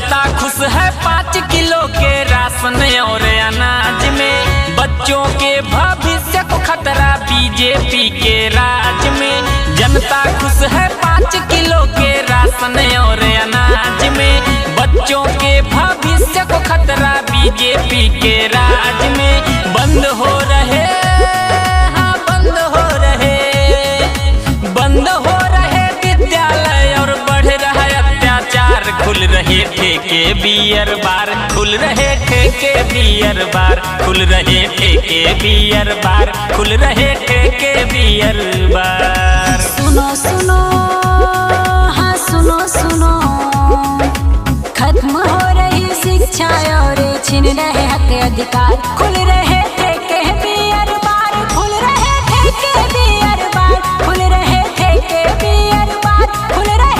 जनता खुश है 5 किलो के राशन और अनाज में। बच्चों के भविष्य को खतरा बीजेपी के राज में। जनता खुश है 5 किलो के राशन और अनाज में। बच्चों के भविष्य को खतरा बीजेपी के राज में। बंद हो रहे, हाँ बंद हो रहे, बंद हो रहे विद्यालय और बढ़ रहा अत्याचार। खुल रहे ठेके बियर बार, खुल रहे ठेके बियर बार, खुल रहे ठेके बियर बार, खुल रहे ठेके बियर बार। सुनो सुनो, हाँ सुनो सुनो, खत्म हो रही शिक्षा और छीन रहे हक अधिकार। खुल